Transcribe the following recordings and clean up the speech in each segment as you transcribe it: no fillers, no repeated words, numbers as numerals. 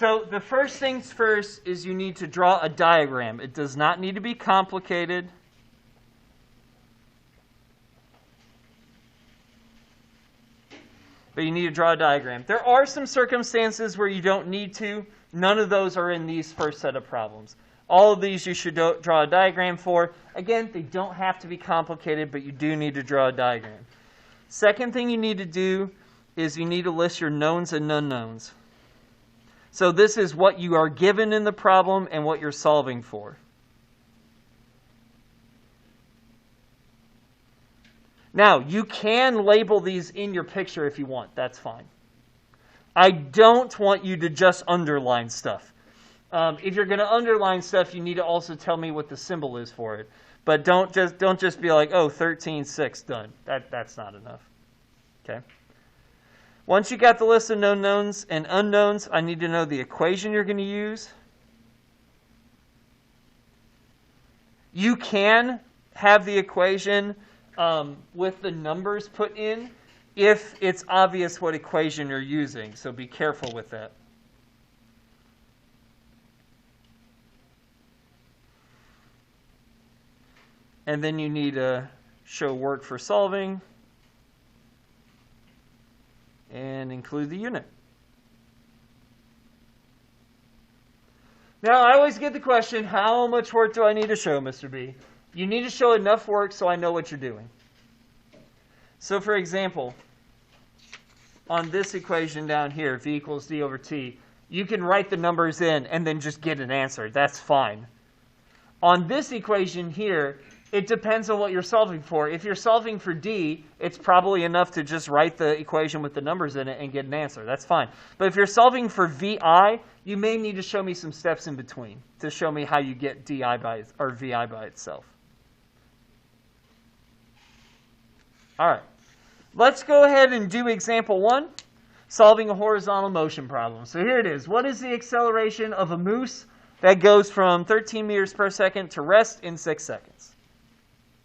So the first things first is you need to draw a diagram. It does not need to be complicated. But you need to draw a diagram. There are some circumstances where you don't need to. None of those are in these first set of problems. All of these you should draw a diagram for. Again, they don't have to be complicated, but you do need to draw a diagram. Second thing you need to do is you need to list your knowns and unknowns. So this is what you are given in the problem and what you're solving for. Now, you can label these in your picture if you want. That's fine. I don't want you to just underline stuff. If you're going to underline stuff, you need to also tell me what the symbol is for it. But don't just be like, oh, 13:6, done. That's not enough. Okay. Once you got the list of known knowns and unknowns, I need to know the equation you're going to use. You can have the equation with the numbers put in if it's obvious what equation you're using. So be careful with that. And then you need to show work for solving and include the unit. Now, I always get the question, how much work do I need to show, Mr. B? You need to show enough work so I know what you're doing. So, for example, on this equation down here, v equals d over t, you can write the numbers in and then just get an answer. That's fine. On this equation here, it depends on what you're solving for. If you're solving for d, it's probably enough to just write the equation with the numbers in it and get an answer. That's fine. But if you're solving for vi, you may need to show me some steps in between to show me how you get vi by itself. All right. Let's go ahead and do example 1, solving a horizontal motion problem. So here it is. What is the acceleration of a moose that goes from 13 meters per second to rest in 6 seconds?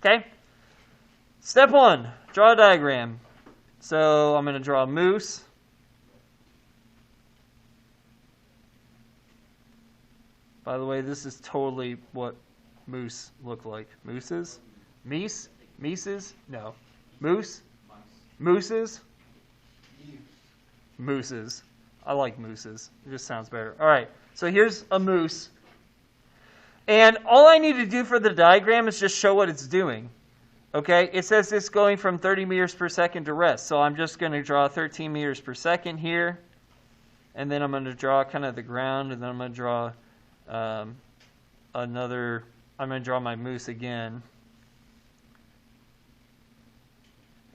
Okay? Step 1, draw a diagram. So I'm going to draw a moose. By the way, this is totally what moose look like. Mooses? Meese? Mises? No. Moose? Mooses? Mooses. I like mooses. It just sounds better. All right. So here's a moose. And all I need to do for the diagram is just show what it's doing. Okay? It says it's going from 30 meters per second to rest. So I'm just going to draw 13 meters per second here. And then I'm going to draw kind of the ground. And then I'm going to draw I'm going to draw my moose again.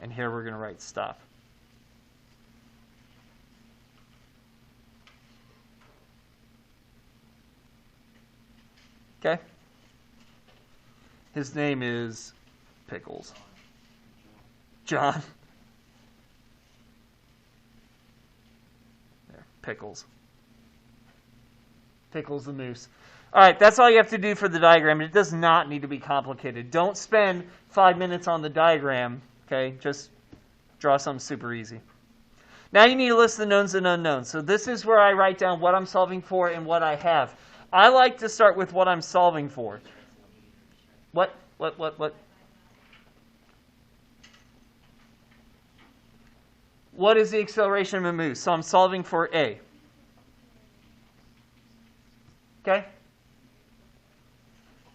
And here we're going to write stop. Okay? His name is Pickles. John. There, Pickles. Pickles the moose. All right, that's all you have to do for the diagram. It does not need to be complicated. Don't spend 5 minutes on the diagram. Okay, just draw something super easy. Now you need to list the knowns and unknowns. So this is where I write down what I'm solving for and what I have. I like to start with what I'm solving for. What? What is the acceleration of a moose? So I'm solving for A. Okay?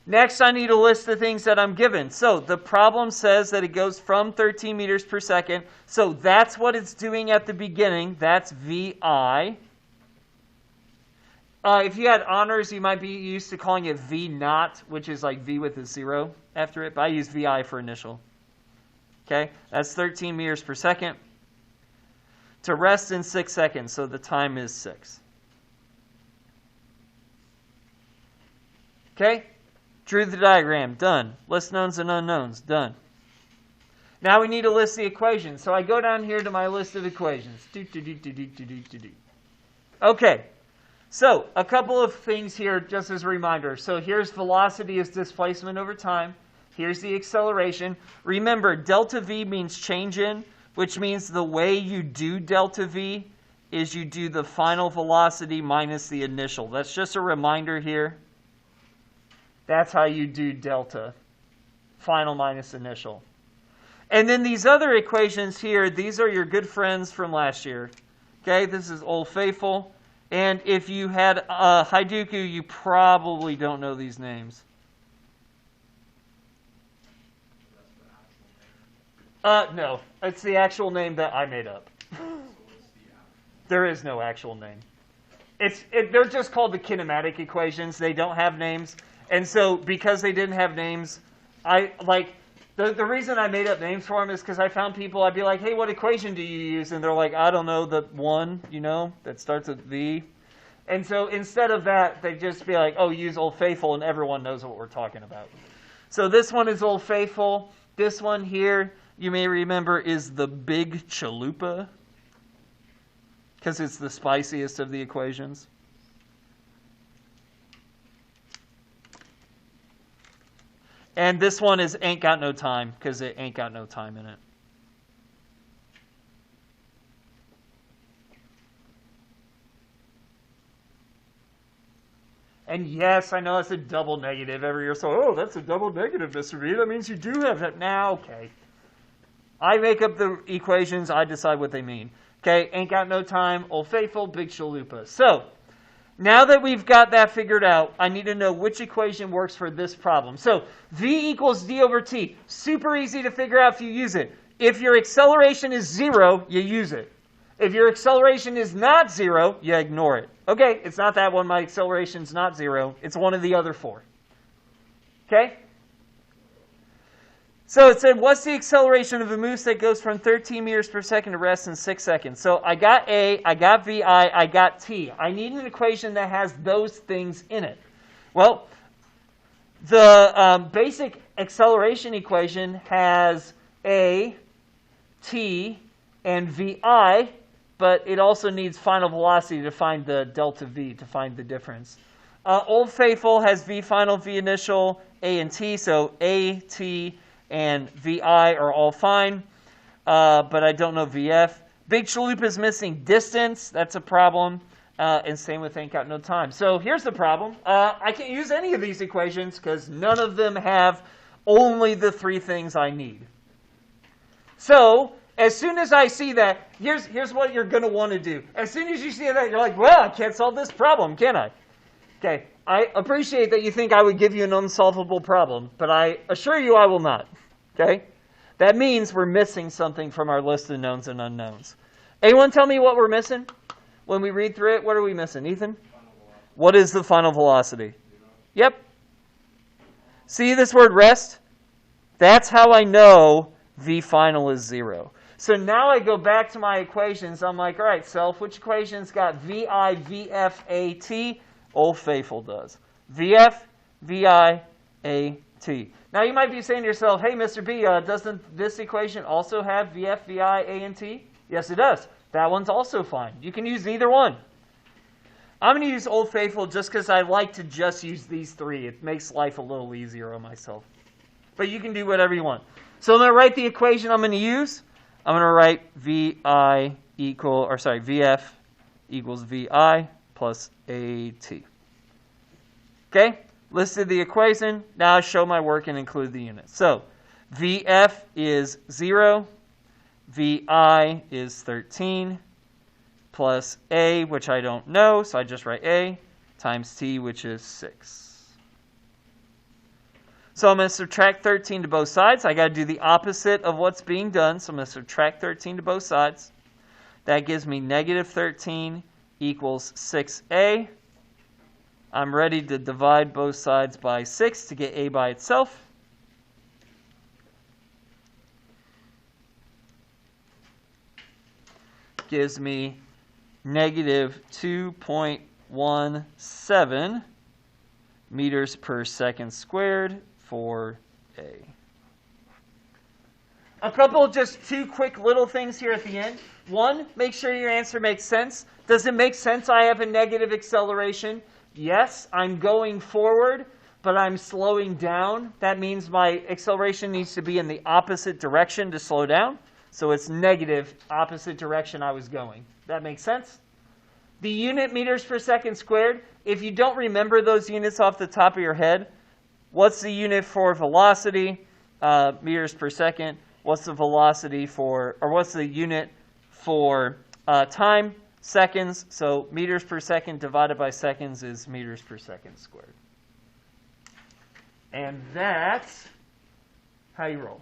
Next, I need to list the things that I'm given. So the problem says that it goes from 13 meters per second. So that's what it's doing at the beginning. That's VI. If you had honors, you might be used to calling it V naught, which is like V with a 0 after it. But I use VI for initial. Okay? That's 13 meters per second. To rest in 6 seconds. So the time is 6. Okay? Drew the diagram. Done. List knowns and unknowns. Done. Now we need to list the equations. So I go down here to my list of equations. Okay. So a couple of things here just as a reminder. So here's velocity as displacement over time. Here's the acceleration. Remember, delta V means change in, which means the way you do delta V is you do the final velocity minus the initial. That's just a reminder here. That's how you do delta, final minus initial. And then these other equations here, these are your good friends from last year. Okay, this is Old Faithful. And if you had Haiduku, you probably don't know these names. No, it's the actual name that I made up. There is no actual name. They're just called the kinematic equations. They don't have names. And so because they didn't have names, the reason I made up names for them is because I found people, I'd be like, hey, what equation do you use? And they're like, I don't know, the one, that starts with V. And so instead of that, they'd just be like, oh, use Old Faithful, and everyone knows what we're talking about. So this one is Old Faithful. This one here, you may remember, is the Big Chalupa, because it's the spiciest of the equations. And this one is Ain't Got No Time, because it ain't got no time in it. And yes, I know it's a double negative every year. So, oh, that's a double negative, Mr. B. That means you do have that. Now, okay. I make up the equations. I decide what they mean. Okay, Ain't Got No Time, Old Faithful, Big Chalupa. So, now that we've got that figured out, I need to know which equation works for this problem. So, V equals d over t. Super easy to figure out if you use it. If your acceleration is 0, you use it. If your acceleration is not 0, you ignore it. Okay, it's not that one. My acceleration's not 0. It's one of the other 4. Okay? So it said, what's the acceleration of a moose that goes from 13 meters per second to rest in 6 seconds? So I got A, I got VI, I got T. I need an equation that has those things in it. Well, the basic acceleration equation has A, T, and VI, but it also needs final velocity to find the delta V, to find the difference. Old Faithful has V final, V initial, A and T, so A, T, and VI are all fine, but I don't know VF. Big Chalupa is missing distance. That's a problem. And same with Ain't Got No Time. So here's the problem. I can't use any of these equations because none of them have only the 3 things I need. So as soon as I see that, here's what you're going to want to do. As soon as you see that, you're like, well, I can't solve this problem, can I? Okay, I appreciate that you think I would give you an unsolvable problem, but I assure you I will not. Okay? That means we're missing something from our list of knowns and unknowns. Anyone tell me what we're missing? When we read through it, what are we missing? Ethan? What is the final velocity? Yep. See this word rest? That's how I know V final is 0. So now I go back to my equations. I'm like, all right, self, which equation's got VI, VF, AT? Old Faithful does. VF, VI, AT. Now you might be saying to yourself, hey, Mr. B, doesn't this equation also have VF, VI, A, and T? Yes, it does. That one's also fine. You can use either one. I'm going to use Old Faithful just because I like to just use these 3. It makes life a little easier on myself. But you can do whatever you want. So I'm going to write the equation I'm going to use. I'm going to write VF equals VI plus AT. Okay? Listed the equation. Now I show my work and include the units. So VF is 0. VI is 13 plus A, which I don't know, so I just write A, times T, which is 6. So I'm going to subtract 13 to both sides. I got to do the opposite of what's being done, so I'm going to subtract 13 to both sides. That gives me negative 13 equals 6A. I'm ready to divide both sides by 6 to get A by itself. Gives me negative 2.17 meters per second squared for A. A couple, just 2 quick little things here at the end. 1, make sure your answer makes sense. Does it make sense I have a negative acceleration? Yes, I'm going forward, but I'm slowing down. That means my acceleration needs to be in the opposite direction to slow down. So it's negative, opposite direction I was going. That makes sense? The unit meters per second squared, if you don't remember those units off the top of your head, what's the unit for velocity? Meters per second. What's the velocity for, or what's the unit for time? Seconds. So meters per second divided by seconds is meters per second squared. And that's how you roll.